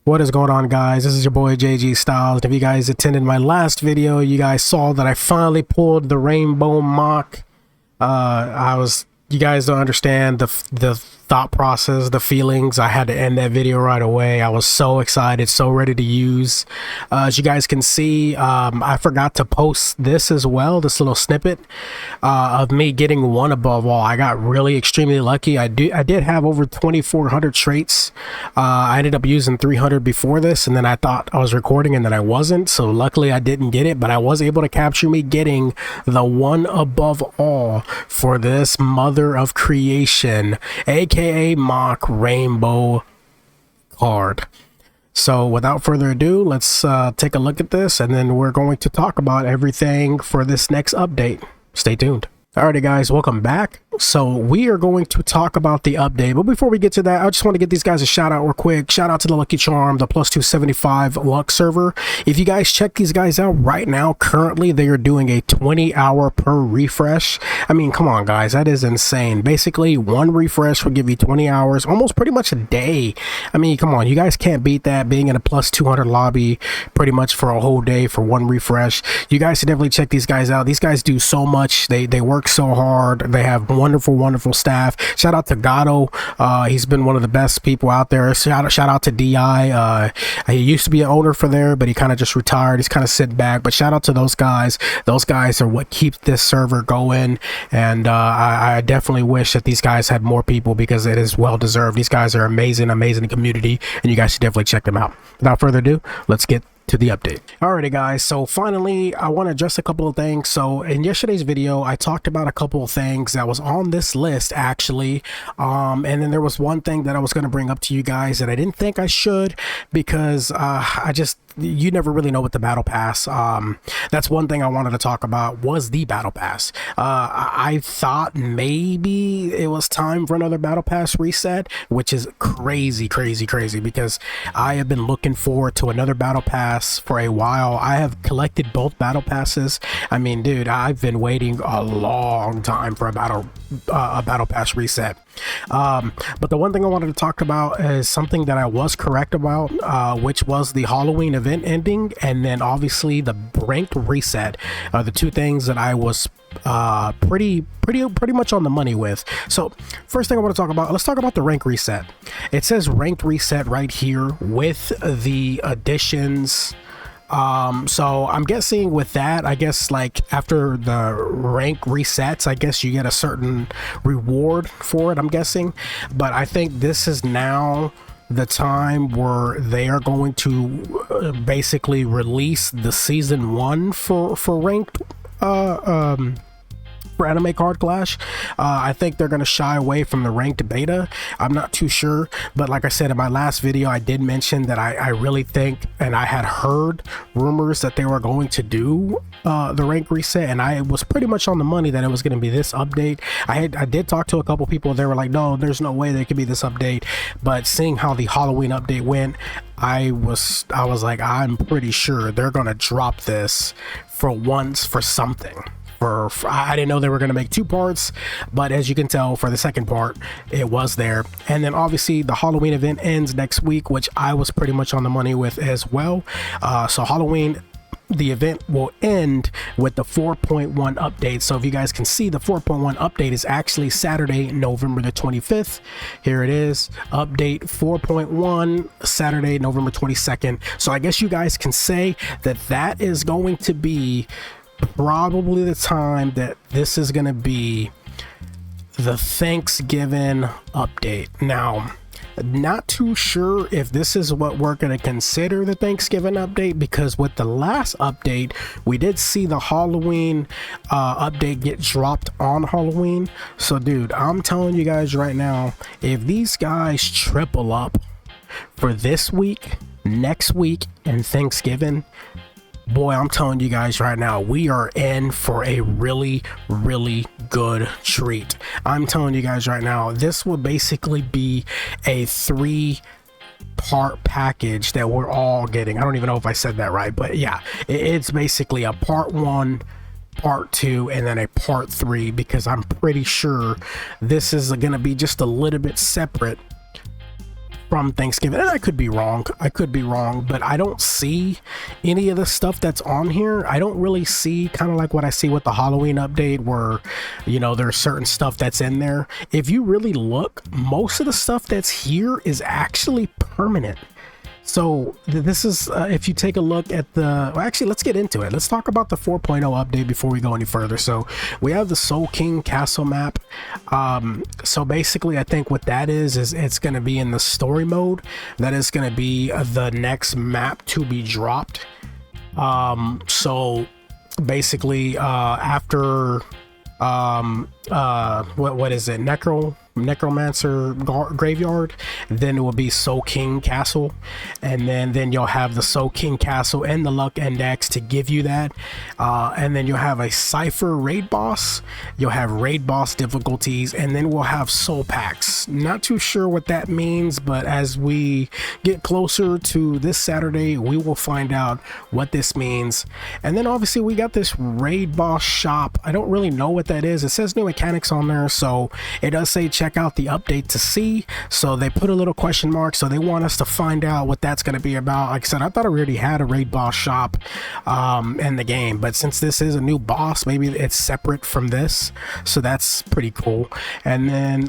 What is going on, guys? This is your boy JG Styles. If you guys attended my last video, you guys saw that I finally pulled the Rainbow Mach. You guys don't understand the thought process, the feelings. I had to end that video right away. I was so excited, so ready to use. As you guys can see, I forgot to post this as well, this little snippet of me getting one above all. I got really extremely lucky. I did have over 2,400 traits. I ended up using 300 before this, and then I thought I was recording and then I wasn't, so luckily I didn't get it, but I was able to capture me getting the one above all for this mother of creation, aka Mach Rainbow card. So without further ado, let's take a look at this, and then we're going to talk about everything for this next update. Stay tuned. Alrighty, guys, welcome back. So we are going to talk about the update, but before we get to that, I just want to give these guys a shout out real quick. Shout out to the Lucky Charm, the plus 275 luck server. If you guys check these guys out right now, currently they are doing a 20-hour per refresh. I mean, come on, guys, that is insane. Basically, one refresh will give you 20 hours, almost pretty much a day. I mean, come on, you guys can't beat that, being in a plus 200 lobby pretty much for a whole day for one refresh. You guys should definitely check these guys out. These guys do so much. They work so hard. They have wonderful staff. Shout out to Gato. He's been one of the best people out there. Shout out to DI. He used to be an owner for there, but he kind of just retired. He's kind of sitting back, but shout out to those guys. Those guys are what keep this server going, and I definitely wish that these guys had more people, because it is well deserved. These guys are amazing community, and you guys should definitely check them out. Without further ado, let's get to the update. Alrighty, guys, so finally I want to address a couple of things. So in yesterday's video I talked about a couple of things that was on this list actually, and then there was one thing that I was going to bring up to you guys that I didn't think I should, because you never really know what the battle pass, that's one thing I wanted to talk about, was the battle pass. I thought maybe it was time for another battle pass reset, which is crazy, because I have been looking forward to another battle pass for a while. I have collected both battle passes. I mean, dude, I've been waiting a long time for a battle pass reset. But the one thing I wanted to talk about is something that I was correct about, which was the Halloween event ending, and then obviously the ranked reset are the two things that I was pretty much on the money with. So first thing I want to talk about, let's talk about the rank reset. It says ranked reset right here with the additions. So I'm guessing with that, I guess like after the rank resets, I guess you get a certain reward for it, I'm guessing. But I think this is now the time where they are going to basically release the season 1 for ranked for Anime Card Clash. I think they're going to shy away from the ranked beta. I'm not too sure, but like I said in my last video, I did mention that I really think, and I had heard rumors that they were going to do the rank reset, and I was pretty much on the money that it was going to be this update. I did talk to a couple people. They were like, no, there's no way there could be this update. But seeing how the Halloween update went, I was like, I'm pretty sure they're going to drop this for once for something. I didn't know they were going to make 2 parts, but as you can tell, for the second part it was there. And then obviously the Halloween event ends next week, which I was pretty much on the money with as well. So Halloween, the event will end with the 4.1 update. So if you guys can see, the 4.1 update is actually Saturday, November the 25th. Here it is, update 4.1, Saturday, November 22nd. So I guess you guys can say that that is going to be probably the time that this is going to be the Thanksgiving update. Now, not too sure if this is what we're going to consider the Thanksgiving update, because with the last update we did see the Halloween update get dropped on Halloween. So dude, I'm telling you guys right now, if these guys triple up for this week, next week, and Thanksgiving, boy, I'm telling you guys right now, we are in for a really good treat. I'm telling you guys right now, this will basically be a 3-part package that we're all getting. I don't even know if I said that right, but yeah, it's basically a part 1, part 2, and then a part 3, because I'm pretty sure this is going to be just a little bit separate from Thanksgiving, and I could be wrong, but I don't see any of the stuff that's on here. I don't really see, kind of like what I see with the Halloween update, where, you know, there's certain stuff that's in there. If you really look, most of the stuff that's here is actually permanent. So this is, if you take a look at the, well, actually, let's get into it. Let's talk about the 4.0 update before we go any further. So we have the Soul King Castle map. So basically, I think what that is it's going to be in the story mode. That is going to be the next map to be dropped. So basically, after, what is it? Necromancer Graveyard, then it will be Soul King Castle, and then you'll have the Soul King Castle and the luck index to give you that, and then you'll have a Cypher raid boss, you'll have raid boss difficulties, and then we'll have soul packs. Not too sure what that means, but as we get closer to this Saturday, we will find out what this means. And then obviously we got this raid boss shop. I don't really know what that is. It says new mechanics on there, so it does say check out the update to see. So they put a little question mark, so they want us to find out what that's going to be about. Like I said, I thought I already had a raid boss shop in the game, but since this is a new boss, maybe it's separate from this, so that's pretty cool. And then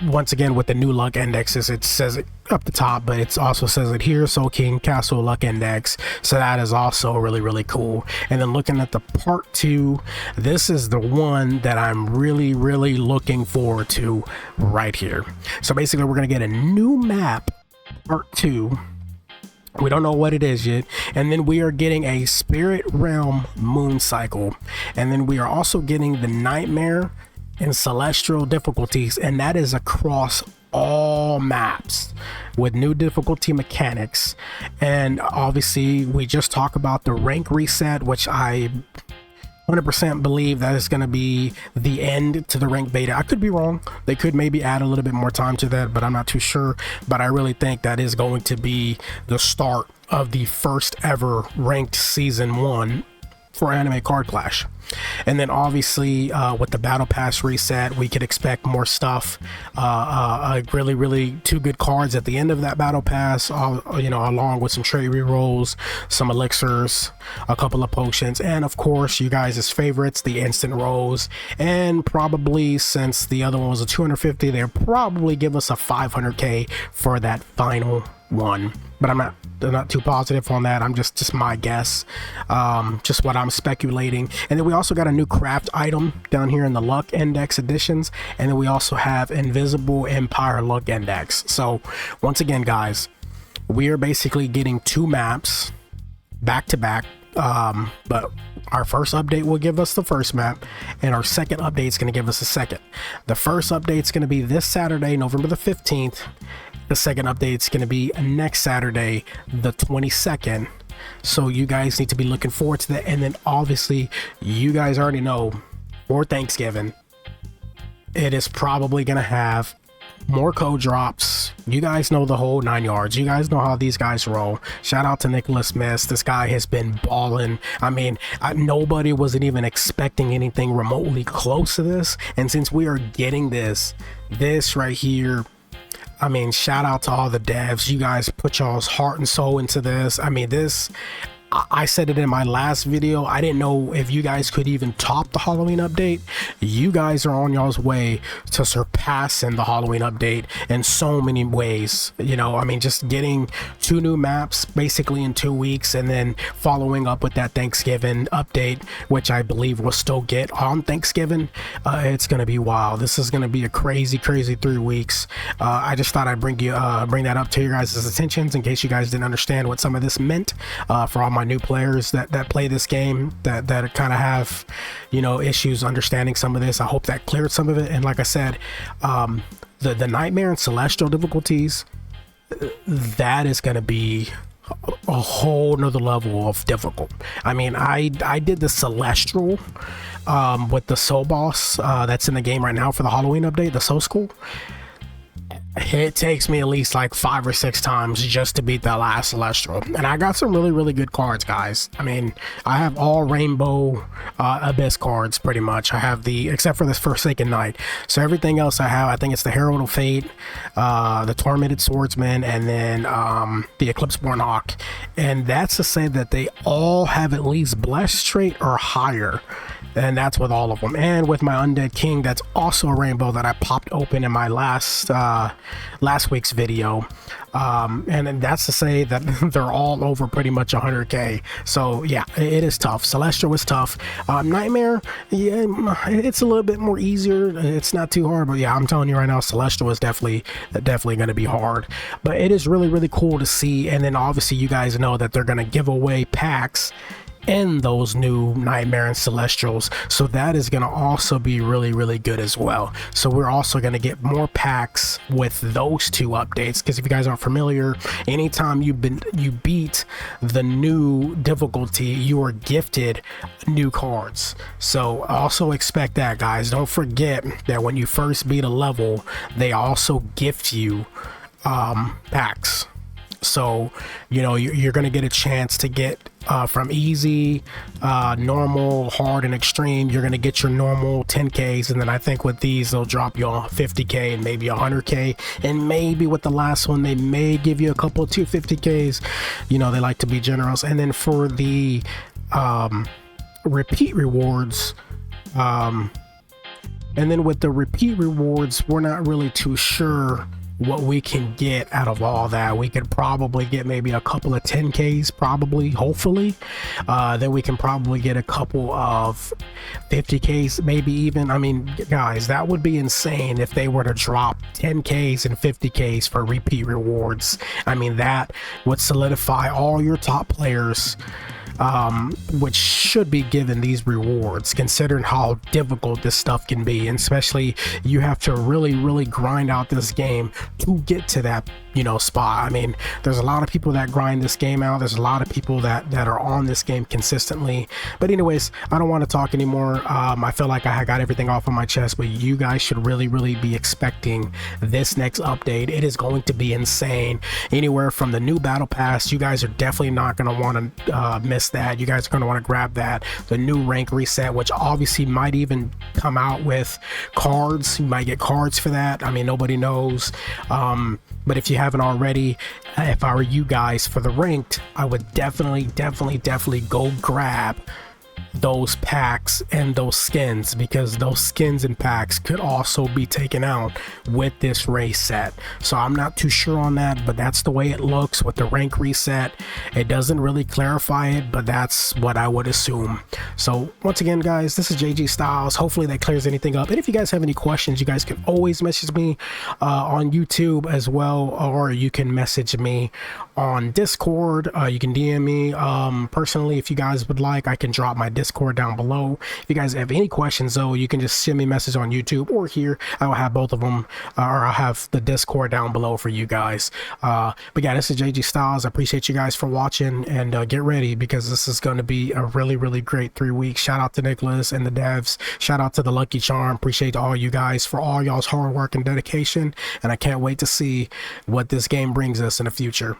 once again with the new luck indexes, it says it up the top, but it also says it here, Soul King Castle luck index, so that is also really cool. And then looking at the part 2, this is the one that I'm really looking forward to right here. So basically we're gonna get a new map, part 2. We don't know what it is yet, and then we are getting a Spirit Realm moon cycle, and then we are also getting the Nightmare and Celestial difficulties, and that is across all maps with new difficulty mechanics. And obviously we just talked about the rank reset, which I 100% believe that is going to be the end to the rank beta. I could be wrong. They could maybe add a little bit more time to that, but I'm not too sure. But I really think that is going to be the start of the first ever ranked season 1 for Anime Card Clash. And then obviously with the battle pass reset, we could expect more stuff, really 2 good cards at the end of that battle pass, you know, along with some trade rerolls, some elixirs, a couple of potions, and of course you guys' favorites, the instant rolls. And probably, since the other one was a 250, they'll probably give us a 500k for that final one, but I'm not too positive on that. I'm just my guess, just what I'm speculating. And then we also got a new craft item down here in the luck index editions, and then we also have Invisible Empire luck index. So once again, guys, we are basically getting 2 maps back to back, but our first update will give us the first map, and our second update is going to give us the second. The first update is going to be this Saturday, November the 15th. The second update is going to be next Saturday, the 22nd. So you guys need to be looking forward to that. And then obviously you guys already know, for Thanksgiving, it is probably going to have more code drops. You guys know the whole 9 yards. You guys know how these guys roll. Shout out to Nicholas Miss. This guy has been balling. I mean, nobody wasn't even expecting anything remotely close to this. And since we are getting this right here, I mean, shout out to all the devs. You guys put y'all's heart and soul into this. I mean, this, I said it in my last video, I didn't know if you guys could even top the Halloween update. You guys are on y'all's way to surpassing the Halloween update in so many ways. You know, I mean, just getting 2 new maps basically in 2 weeks, and then following up with that Thanksgiving update, which I believe we'll still get on Thanksgiving. It's gonna be wild. This is gonna be a crazy 3 weeks. I just thought I'd bring that up to your guys' attentions in case you guys didn't understand what some of this meant, for all my new players that play this game, that kind of have, you know, issues understanding some of this. I hope that cleared some of it. And like I said, the Nightmare and Celestial difficulties, that is going to be a whole nother level of difficult. I mean, I did the Celestial with the Soul Boss that's in the game right now for the Halloween update, the Soul School. it takes me at least like 5 or 6 times just to beat that last Celestial. And I got some really, really good cards, guys. I mean, I have all Rainbow Abyss cards pretty much. I have except for this Forsaken Knight. So everything else I have, I think it's the Herald of Fate, the Tormented Swordsman, and then the Eclipseborn Hawk. And that's to say that they all have at least Blessed trait or higher. And that's with all of them. And with my Undead King, that's also a rainbow that I popped open in my last week's video. And that's to say that they're all over pretty much 100k. So yeah, it is tough. Celestial was tough. Nightmare, yeah, it's a little bit more easier. It's not too hard, but yeah, I'm telling you right now, Celestial is definitely going to be hard. But it is really, really cool to see. And then obviously you guys know that they're going to give away packs in those new Nightmare and Celestials, so that is going to also be really, really good as well. So we're also going to get more packs with those 2 updates, because if you guys aren't familiar, anytime you beat the new difficulty, you are gifted new cards. So also expect that, guys. Don't forget that when you first beat a level, they also gift you packs. So you know you're gonna get a chance to get from easy, normal, hard, and extreme. You're gonna get your normal 10Ks, and then I think with these they'll drop you on 50k and maybe 100k, and maybe with the last one they may give you a couple of 250ks. You know, they like to be generous. And then for the repeat rewards, and then with the repeat rewards, we're not really too sure what we can get out of all that. We could probably get maybe a couple of 10Ks, probably, hopefully. Then we can probably get a couple of 50Ks, maybe even. I mean, guys, that would be insane if they were to drop 10Ks and 50Ks for repeat rewards. I mean, that would solidify all your top players, which should be given these rewards, considering how difficult this stuff can be. And especially you have to really, really grind out this game to get to that, you know, spot. I mean, there's a lot of people that grind this game out. There's a lot of people that are on this game consistently. But anyways, I don't want to talk anymore. I feel like I got everything off of my chest, but you guys should really, really be expecting this next update. It is going to be insane. Anywhere from the new battle pass, you guys are definitely not going to want to miss that. You guys are going to want to grab that. The new rank reset, which obviously might even come out with cards. You might get cards for that. I mean, nobody knows. But if you haven't already, if I were you guys, for the ranked, I would definitely go grab those packs and those skins, because those skins and packs could also be taken out with this race set. So I'm not too sure on that, but that's the way it looks with the rank reset. It doesn't really clarify it, but that's what I would assume. So once again, guys, this is JG Styles. Hopefully that clears anything up. And if you guys have any questions, you guys can always message me on YouTube as well, or you can message me on Discord. You can DM me personally if you guys would like. I can drop my Discord down below. If you guys have any questions, though, you can just send me a message on YouTube or here. I will have both of them, or I'll have the Discord down below for you guys. But yeah, this is JG Styles. I appreciate you guys for watching, and get ready, because this is going to be a really, really great 3 weeks. Shout out to Nicholas and the devs. Shout out to the Lucky Charm. Appreciate all you guys for all y'all's hard work and dedication, and I can't wait to see what this game brings us in the future.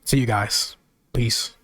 See you guys. Peace.